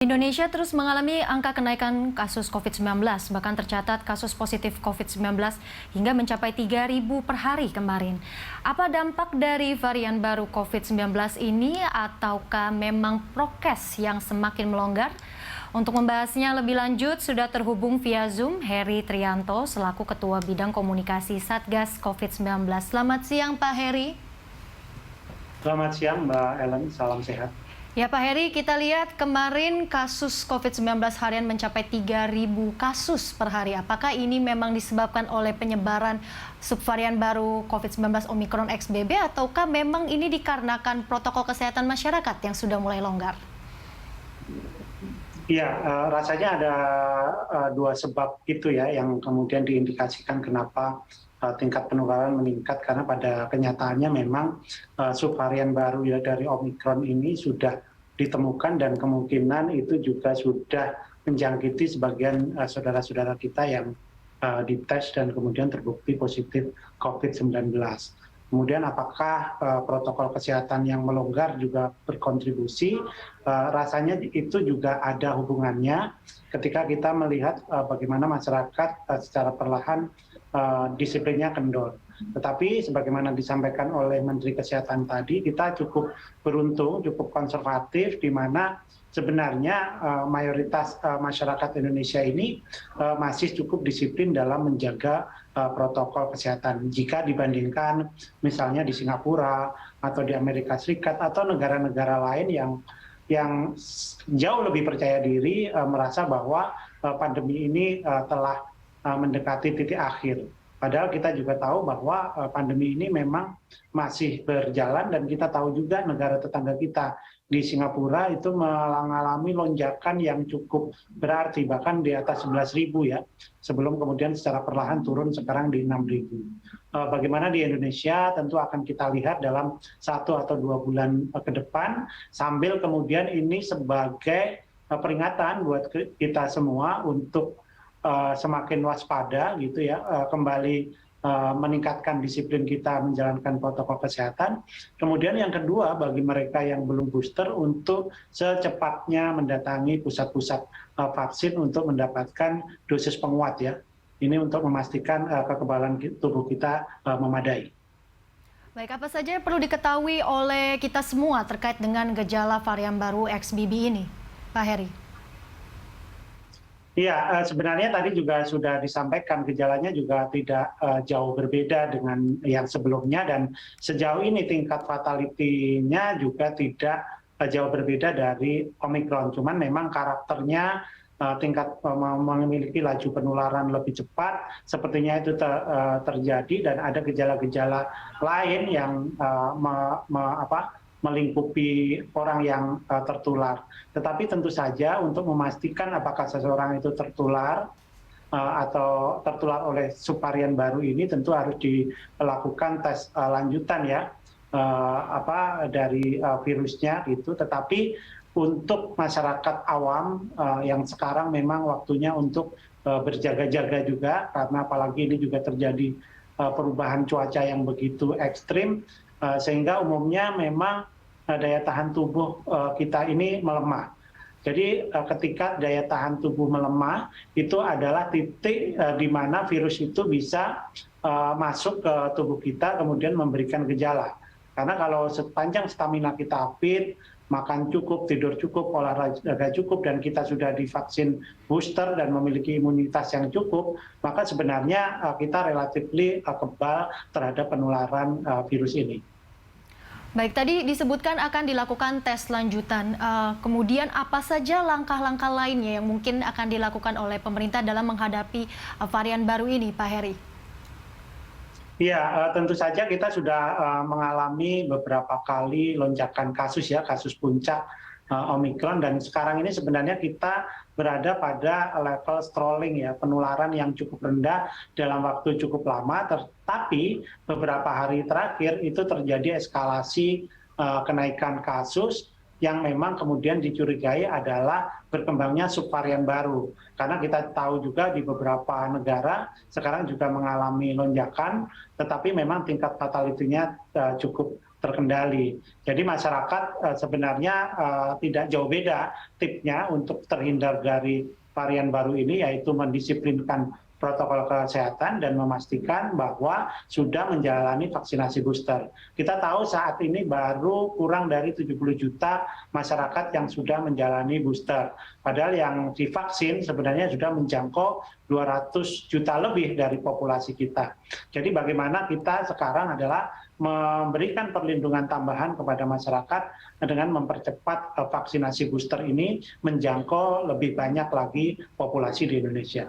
Indonesia terus mengalami angka kenaikan kasus COVID-19, bahkan tercatat kasus positif COVID-19 hingga mencapai 3.000 per hari kemarin. Apa dampak dari varian baru COVID-19 ini ataukah memang prokes yang semakin melonggar? Untuk membahasnya lebih lanjut, sudah terhubung via Zoom Heri Trianto selaku Ketua Bidang Komunikasi Satgas COVID-19. Selamat siang Pak Heri. Selamat siang Mbak Ellen, salam sehat. Ya Pak Heri, kita lihat kemarin kasus COVID-19 harian mencapai 3.000 kasus per hari. Apakah ini memang disebabkan oleh penyebaran subvarian baru COVID-19 Omicron XBB ataukah memang ini dikarenakan protokol kesehatan masyarakat yang sudah mulai longgar? Iya, rasanya ada dua sebab itu ya yang kemudian diindikasikan kenapa tingkat penularan meningkat, karena pada kenyataannya memang subvarian baru ya dari Omicron ini sudah ditemukan dan kemungkinan itu juga sudah menjangkiti sebagian saudara-saudara kita yang dites dan kemudian terbukti positif COVID-19. Kemudian apakah protokol kesehatan yang melonggar juga berkontribusi? Rasanya itu juga ada hubungannya ketika kita melihat bagaimana masyarakat secara perlahan disiplinnya kendor. Tetapi sebagaimana disampaikan oleh Menteri Kesehatan tadi, kita cukup beruntung, cukup konservatif, di mana sebenarnya mayoritas masyarakat Indonesia ini masih cukup disiplin dalam menjaga protokol kesehatan. Jika dibandingkan misalnya di Singapura atau di Amerika Serikat atau negara-negara lain yang jauh lebih percaya diri, merasa bahwa pandemi ini telah mendekati titik akhir. Padahal kita juga tahu bahwa pandemi ini memang masih berjalan dan kita tahu juga negara tetangga kita di Singapura itu mengalami lonjakan yang cukup berarti, bahkan di atas 11.000 ya, sebelum kemudian secara perlahan turun sekarang di 6.000. Bagaimana di Indonesia tentu akan kita lihat dalam 1 atau 2 bulan ke depan, sambil kemudian ini sebagai peringatan buat kita semua untuk semakin waspada gitu ya, kembali meningkatkan disiplin kita menjalankan protokol kesehatan. Kemudian yang kedua, bagi mereka yang belum booster untuk secepatnya mendatangi pusat-pusat vaksin untuk mendapatkan dosis penguat ya. Ini untuk memastikan kekebalan tubuh kita memadai. Baik, apa saja yang perlu diketahui oleh kita semua terkait dengan gejala varian baru XBB ini, Pak Heri? Iya, sebenarnya tadi juga sudah disampaikan gejalanya juga tidak jauh berbeda dengan yang sebelumnya, dan sejauh ini tingkat fatality-nya juga tidak jauh berbeda dari Omicron. Cuman memang karakternya tingkat memiliki laju penularan lebih cepat, sepertinya itu terjadi, dan ada gejala-gejala lain yang melingkupi orang yang tertular. Tetapi tentu saja untuk memastikan apakah seseorang itu tertular atau tertular oleh subvarian baru ini tentu harus dilakukan tes lanjutan ya, dari virusnya itu. Tetapi untuk masyarakat awam yang sekarang memang waktunya untuk berjaga-jaga juga, karena apalagi ini juga terjadi perubahan cuaca yang begitu ekstrim, sehingga umumnya memang daya tahan tubuh kita ini melemah. Jadi ketika daya tahan tubuh melemah, itu adalah titik di mana virus itu bisa masuk ke tubuh kita kemudian memberikan gejala. Karena kalau sepanjang stamina kita fit, makan cukup, tidur cukup, olahraga cukup, dan kita sudah divaksin booster dan memiliki imunitas yang cukup, maka sebenarnya kita relatif kebal terhadap penularan virus ini. Baik, tadi disebutkan akan dilakukan tes lanjutan. Kemudian apa saja langkah-langkah lainnya yang mungkin akan dilakukan oleh pemerintah dalam menghadapi varian baru ini, Pak Heri? Iya, tentu saja kita sudah mengalami beberapa kali lonjakan kasus ya, kasus puncak Omicron, dan sekarang ini sebenarnya kita berada pada level strolling ya, penularan yang cukup rendah dalam waktu cukup lama, tetapi beberapa hari terakhir itu terjadi eskalasi kenaikan kasus yang memang kemudian dicurigai adalah berkembangnya subvarian baru. Karena kita tahu juga di beberapa negara sekarang juga mengalami lonjakan, tetapi memang tingkat fatality-nya cukup terkendali. Jadi masyarakat sebenarnya tidak jauh beda tipsnya untuk terhindar dari varian baru ini, yaitu mendisiplinkan protokol kesehatan dan memastikan bahwa sudah menjalani vaksinasi booster. Kita tahu saat ini baru kurang dari 70 juta masyarakat yang sudah menjalani booster. Padahal yang divaksin sebenarnya sudah menjangkau 200 juta lebih dari populasi kita. Jadi bagaimana kita sekarang adalah memberikan perlindungan tambahan kepada masyarakat dengan mempercepat vaksinasi booster ini menjangkau lebih banyak lagi populasi di Indonesia.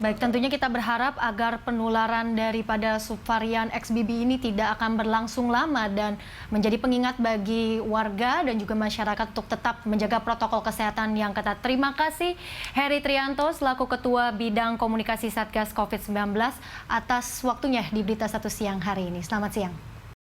Baik, tentunya kita berharap agar penularan daripada subvarian XBB ini tidak akan berlangsung lama dan menjadi pengingat bagi warga dan juga masyarakat untuk tetap menjaga protokol kesehatan yang ketat. Terima kasih Heri Trianto selaku Ketua Bidang Komunikasi Satgas COVID-19 atas waktunya di Berita Satu Siang hari ini. Selamat siang.